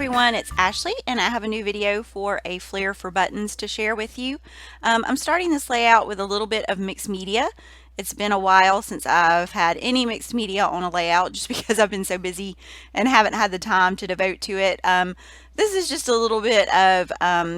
everyone, it's Ashley and I have a new video for a Flair for buttons to share with you. I'm starting this layout with a little bit of mixed media. It's been a while since I've had any mixed media on a layout just because I've been so busy and haven't had the time to devote to it. This is just a little bit of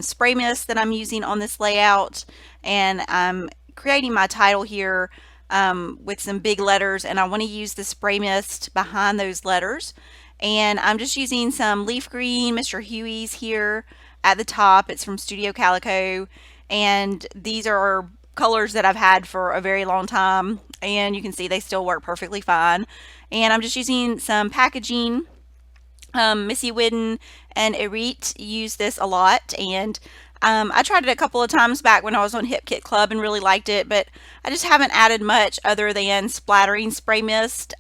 spray mist that I'm using on this layout, and I'm creating my title here with some big letters, and I want to use the spray mist behind those letters. And I'm just using some leaf green Mr. Huey's here at the top. It's from Studio Calico, and these are colors that I've had for a very long time, and you can see they still work perfectly fine. And I'm just using some packaging. Missy Whidden and Erit use this a lot, and I tried it a couple of times back when I was on Hip Kit Club and really liked it, but I just haven't added much other than splattering spray mist.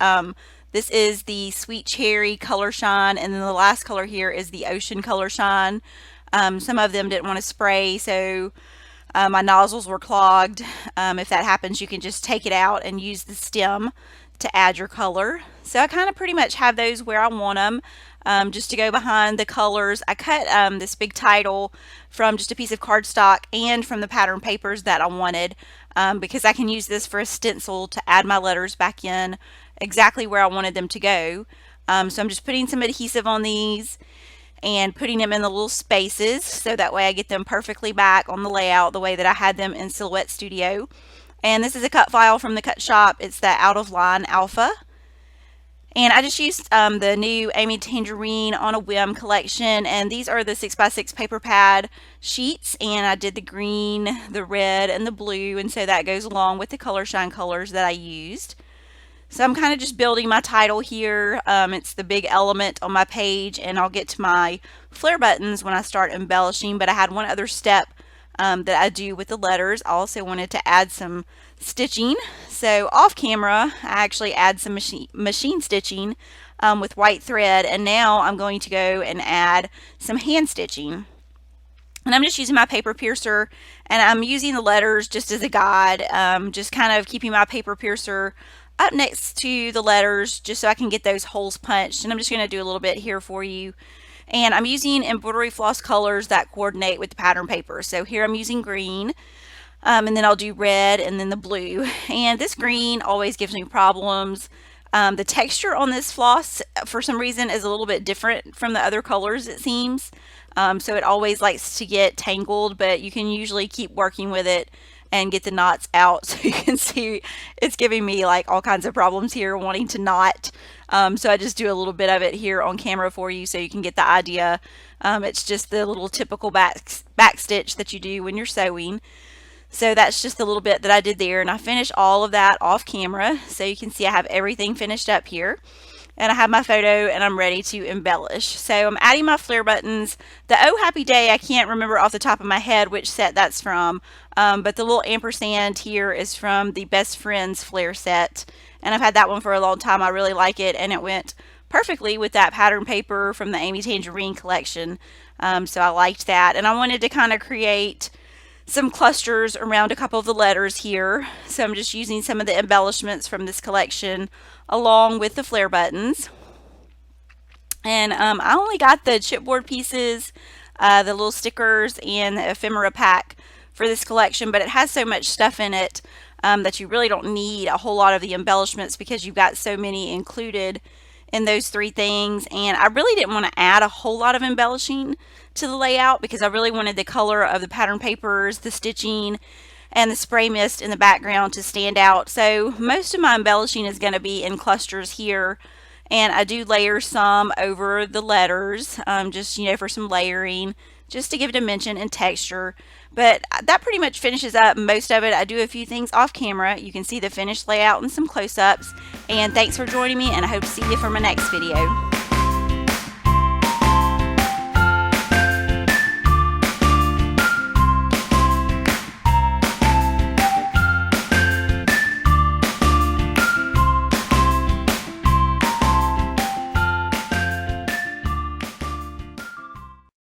This is the Sweet Cherry Color Shine, and then the last color here is the Ocean Color Shine. Some of them didn't want to spray, so my nozzles were clogged. If that happens, you can just take it out and use the stem to add your color. So I kind of pretty much have those where I want them. Just to go behind the colors, I cut this big title from just a piece of cardstock and from the pattern papers that I wanted, because I can use this for a stencil to add my letters back in exactly where I wanted them to go. So I'm just putting some adhesive on these and putting them in the little spaces so that way I get them perfectly back on the layout the way that I had them in Silhouette Studio. And this is a cut file from the cut shop. It's the Out of Line Alpha. And I just used the new Amy Tangerine on a Whim collection, and these are the 6x6 paper pad sheets, and I did the green, the red, and the blue, and so that goes along with the Color Shine colors that I used. So I'm kind of just building my title here. It's the big element on my page, and I'll get to my Flair buttons when I start embellishing, but I had one other step that I do with the letters. I also wanted to add some stitching. So off camera, I actually add some machine stitching with white thread, and now I'm going to go and add some hand stitching. And I'm just using my paper piercer, and I'm using the letters just as a guide, just kind of keeping my paper piercer up next to the letters just so I can get those holes punched. And I'm just going to do a little bit here for you. And I'm using embroidery floss colors that coordinate with the pattern paper. So here I'm using green, and then I'll do red and then the blue. And this green always gives me problems. The texture on this floss for some reason is a little bit different from the other colors, it seems. So it always likes to get tangled, but you can usually keep working with it and get the knots out. So you can see it's giving me like all kinds of problems here wanting to knot. So I just do a little bit of it here on camera for you so you can get the idea. It's just the little typical back stitch that you do when you're sewing. So that's just a little bit that I did there, and I finished all of that off camera. So you can see I have everything finished up here. And I have my photo, and I'm ready to embellish. So I'm adding my Flair buttons. The Oh Happy Day, I can't remember off the top of my head which set that's from, but the little ampersand here is from the Best Friends Flair set, and I've had that one for a long time. I really like it, and it went perfectly with that pattern paper from the Amy Tangerine collection, so I liked that. And I wanted to kind of create some clusters around a couple of the letters here, so I'm just using some of the embellishments from this collection along with the Flair buttons. And I only got the chipboard pieces, the little stickers, and the ephemera pack for this collection, but it has so much stuff in it that you really don't need a whole lot of the embellishments because you've got so many included in those three things. And I really didn't want to add a whole lot of embellishing to the layout because I really wanted the color of the pattern papers, the stitching, and the spray mist in the background to stand out. So most of my embellishing is going to be in clusters here, and I do layer some over the letters, just for some layering, just to give dimension and texture. But that pretty much finishes up most of it. I do a few things off camera. You can see the finished layout and some close-ups. And thanks for joining me, and I hope to see you for my next video.